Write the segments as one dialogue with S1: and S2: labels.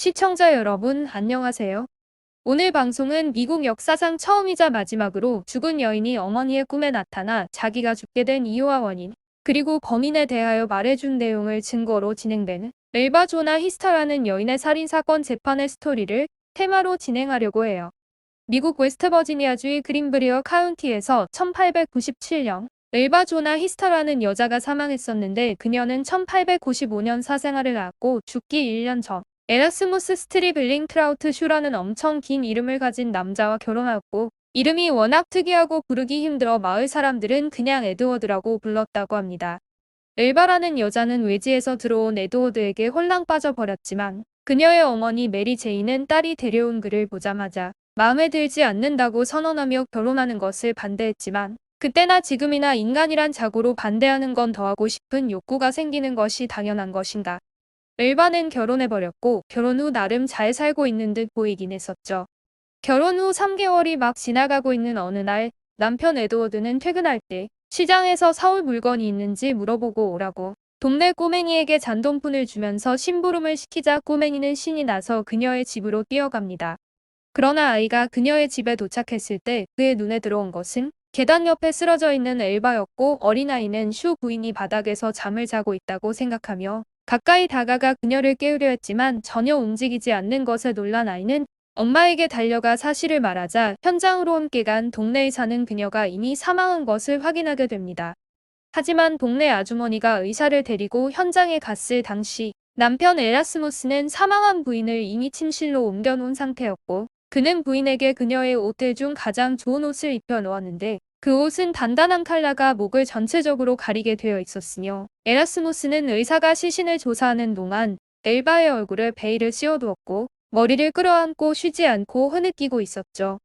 S1: 시청자 여러분, 안녕하세요. 오늘 방송은 미국 역사상 처음이자 마지막으로 죽은 여인이 어머니의 꿈에 나타나 자기가 죽게 된 이유와 원인, 그리고 범인에 대하여 말해준 내용을 증거로 진행되는 엘바 조나 히스터라는 여인의 살인사건 재판의 스토리를 테마로 진행하려고 해요. 미국 웨스트버지니아주의 그린브리어 카운티에서 1897년 엘바 조나 히스터라는 여자가 사망했었는데 그녀는 1895년 사생아를 낳았고 죽기 1년 전 에라스무스 스트리블링 트라우트 슈라는 엄청 긴 이름을 가진 남자와 결혼하였고 이름이 워낙 특이하고 부르기 힘들어 마을 사람들은 그냥 에드워드라고 불렀다고 합니다. 엘바라는 여자는 외지에서 들어온 에드워드에게 홀랑 빠져버렸지만 그녀의 어머니 메리 제이는 딸이 데려온 그를 보자마자 마음에 들지 않는다고 선언하며 결혼하는 것을 반대했지만 그때나 지금이나 인간이란 자고로 반대하는 건 더하고 싶은 욕구가 생기는 것이 당연한 것인가. 엘바는 결혼해버렸고 결혼 후 나름 잘 살고 있는 듯 보이긴 했었죠. 결혼 후 3개월이 막 지나가고 있는 어느 날 남편 에드워드는 퇴근할 때 시장에서 사올 물건이 있는지 물어보고 오라고 동네 꼬맹이에게 잔돈푼을 주면서 심부름을 시키자 꼬맹이는 신이 나서 그녀의 집으로 뛰어갑니다. 그러나 아이가 그녀의 집에 도착했을 때 그의 눈에 들어온 것은 계단 옆에 쓰러져 있는 엘바였고 어린아이는 슈 부인이 바닥에서 잠을 자고 있다고 생각하며 가까이 다가가 그녀를 깨우려 했지만 전혀 움직이지 않는 것에 놀란 아이는 엄마에게 달려가 사실을 말하자 현장으로 함께 간 동네에 사는 그녀가 이미 사망한 것을 확인하게 됩니다. 하지만 동네 아주머니가 의사를 데리고 현장에 갔을 당시 남편 에라스무스는 사망한 부인을 이미 침실로 옮겨놓은 상태였고 그는 부인에게 그녀의 옷들 중 가장 좋은 옷을 입혀 놓았는데 그 옷은 단단한 칼라가 목을 전체적으로 가리게 되어 있었으며 에라스무스는 의사가 시신을 조사하는 동안 엘바의 얼굴에 베일을 씌워두었고 머리를 끌어안고 쉬지 않고 흐느끼고 있었죠.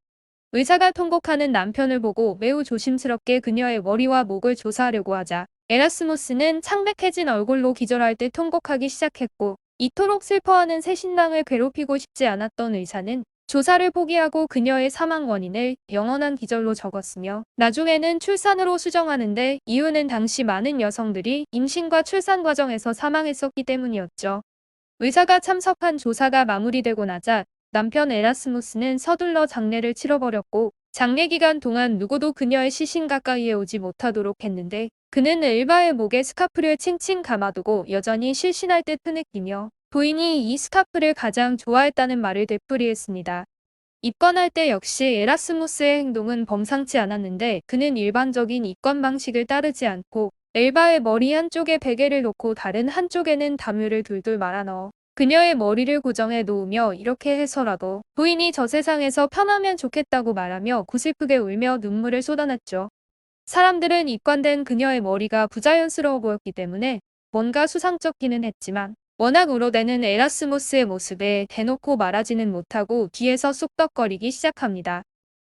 S1: 의사가 통곡하는 남편을 보고 매우 조심스럽게 그녀의 머리와 목을 조사하려고 하자 에라스무스는 창백해진 얼굴로 기절할 듯 통곡하기 시작했고 이토록 슬퍼하는 새 신랑을 괴롭히고 싶지 않았던 의사는 조사를 포기하고 그녀의 사망 원인을 영원한 기절로 적었으며 나중에는 출산으로 수정하는데 이유는 당시 많은 여성들이 임신과 출산 과정에서 사망했었기 때문이었죠. 의사가 참석한 조사가 마무리되고 나자 남편 에라스무스는 서둘러 장례를 치러버렸고 장례 기간 동안 누구도 그녀의 시신 가까이에 오지 못하도록 했는데 그는 엘바의 목에 스카프를 칭칭 감아두고 여전히 실신할 듯 흐느끼며 부인이 이 스카프를 가장 좋아했다는 말을 되풀이했습니다. 입건할 때 역시 에라스무스의 행동은 범상치 않았는데 그는 일반적인 입건 방식을 따르지 않고 엘바의 머리 한쪽에 베개를 놓고 다른 한쪽에는 담요를 둘둘 말아 넣어 그녀의 머리를 고정해 놓으며 이렇게 해서라도 부인이 저 세상에서 편하면 좋겠다고 말하며 구슬프게 울며 눈물을 쏟아냈죠. 사람들은 입관된 그녀의 머리가 부자연스러워 보였기 때문에 뭔가 수상쩍기는 했지만 워낙 우러대는 에라스무스의 모습에 대놓고 말하지는 못하고 뒤에서 쑥덕거리기 시작합니다.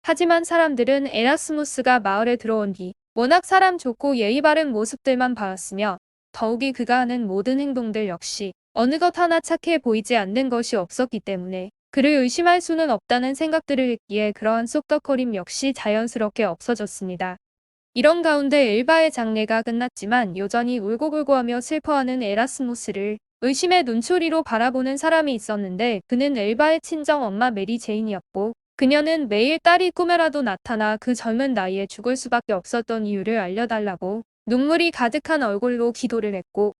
S1: 하지만 사람들은 에라스무스가 마을에 들어온 뒤 워낙 사람 좋고 예의 바른 모습들만 봐왔으며 더욱이 그가 하는 모든 행동들 역시 어느 것 하나 착해 보이지 않는 것이 없었기 때문에 그를 의심할 수는 없다는 생각들을 했기에 그러한 쑥덕거림 역시 자연스럽게 없어졌습니다. 이런 가운데 엘바의 장례가 끝났지만 여전히 울고불고하며 슬퍼하는 에라스무스를 의심의 눈초리로 바라보는 사람이 있었는데 그는 엘바의 친정엄마 메리 제인이었고 그녀는 매일 딸이 꿈에라도 나타나 그 젊은 나이에 죽을 수밖에 없었던 이유를 알려달라고 눈물이 가득한 얼굴로 기도를 했고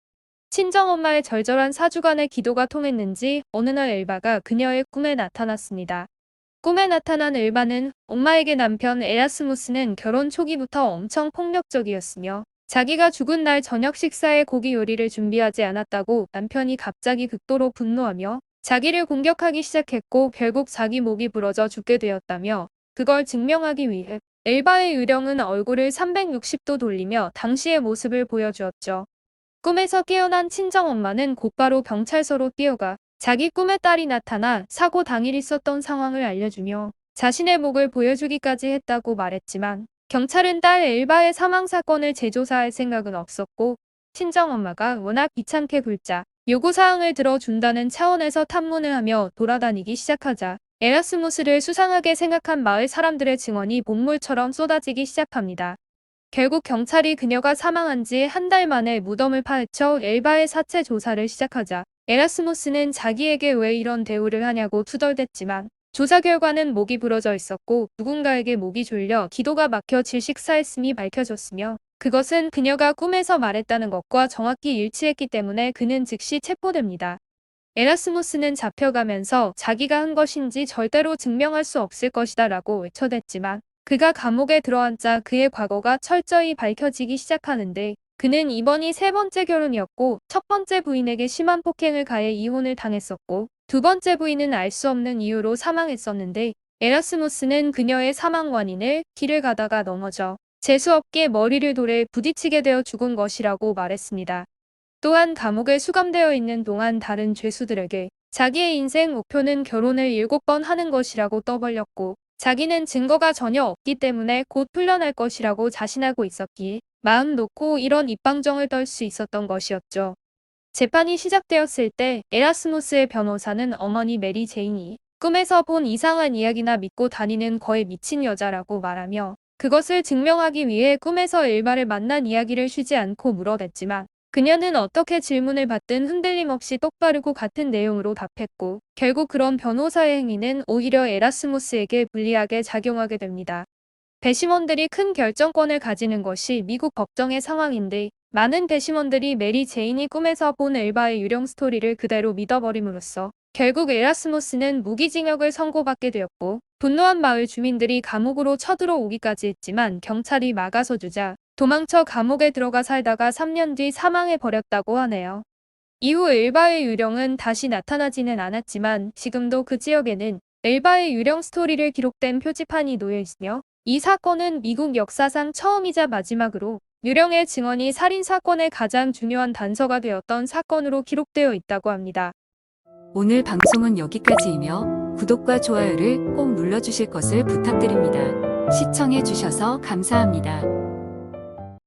S1: 친정엄마의 절절한 사주간의 기도가 통했는지 어느 날 엘바가 그녀의 꿈에 나타났습니다. 꿈에 나타난 엘바는 엄마에게 남편 에라스무스는 결혼 초기부터 엄청 폭력적이었으며 자기가 죽은 날 저녁 식사에 고기 요리를 준비하지 않았다고 남편이 갑자기 극도로 분노하며 자기를 공격하기 시작했고 결국 자기 목이 부러져 죽게 되었다며 그걸 증명하기 위해 엘바의 유령은 얼굴을 360도 돌리며 당시의 모습을 보여주었죠. 꿈에서 깨어난 친정엄마는 곧바로 경찰서로 뛰어가 자기 꿈에 딸이 나타나 사고 당일 있었던 상황을 알려주며 자신의 목을 보여주기까지 했다고 말했지만 경찰은 딸 엘바의 사망 사건을 재조사할 생각은 없었고 친정엄마가 워낙 귀찮게 굴자 요구사항을 들어준다는 차원에서 탐문을 하며 돌아다니기 시작하자 에라스무스를 수상하게 생각한 마을 사람들의 증언이 본물처럼 쏟아지기 시작합니다. 결국 경찰이 그녀가 사망한 지 한 달 만에 무덤을 파헤쳐 엘바의 사체 조사를 시작하자 에라스무스는 자기에게 왜 이런 대우를 하냐고 투덜댔지만 조사 결과는 목이 부러져 있었고 누군가에게 목이 졸려 기도가 막혀 질식사했음이 밝혀졌으며 그것은 그녀가 꿈에서 말했다는 것과 정확히 일치했기 때문에 그는 즉시 체포됩니다. 에라스무스는 잡혀가면서 자기가 한 것인지 절대로 증명할 수 없을 것이다 라고 외쳐댔지만 그가 감옥에 들어앉자 그의 과거가 철저히 밝혀지기 시작하는데 그는 이번이 세 번째 결혼이었고 첫 번째 부인에게 심한 폭행을 가해 이혼을 당했었고 두 번째 부인은 알 수 없는 이유로 사망했었는데 에라스무스는 그녀의 사망 원인을 길을 가다가 넘어져 재수없게 머리를 돌에 부딪히게 되어 죽은 것이라고 말했습니다. 또한 감옥에 수감되어 있는 동안 다른 죄수들에게 자기의 인생 목표는 결혼을 7번 하는 것이라고 떠벌렸고 자기는 증거가 전혀 없기 때문에 곧 풀려날 것이라고 자신하고 있었기에 마음 놓고 이런 입방정을 떨 수 있었던 것이었죠. 재판이 시작되었을 때 에라스무스의 변호사는 어머니 메리 제인이 꿈에서 본 이상한 이야기나 믿고 다니는 거에 미친 여자라고 말하며 그것을 증명하기 위해 꿈에서 엘바를 만난 이야기를 쉬지 않고 물어댔지만 그녀는 어떻게 질문을 받든 흔들림 없이 똑바르고 같은 내용으로 답했고 결국 그런 변호사의 행위는 오히려 에라스무스에게 불리하게 작용하게 됩니다. 배심원들이 큰 결정권을 가지는 것이 미국 법정의 상황인데 많은 배심원들이 메리 제인이 꿈에서 본 엘바의 유령 스토리를 그대로 믿어버림으로써 결국 에라스무스는 무기징역을 선고받게 되었고 분노한 마을 주민들이 감옥으로 쳐들어오기까지 했지만 경찰이 막아서 주자 도망쳐 감옥에 들어가 살다가 3년 뒤 사망해버렸다고 하네요. 이후 엘바의 유령은 다시 나타나지는 않았지만 지금도 그 지역에는 엘바의 유령 스토리를 기록된 표지판이 놓여 있으며 이 사건은 미국 역사상 처음이자 마지막으로 유령의 증언이 살인사건의 가장 중요한 단서가 되었던 사건으로 기록되어 있다고 합니다.
S2: 오늘 방송은 여기까지이며 구독과 좋아요를 꼭 눌러주실 것을 부탁드립니다. 시청해주셔서 감사합니다.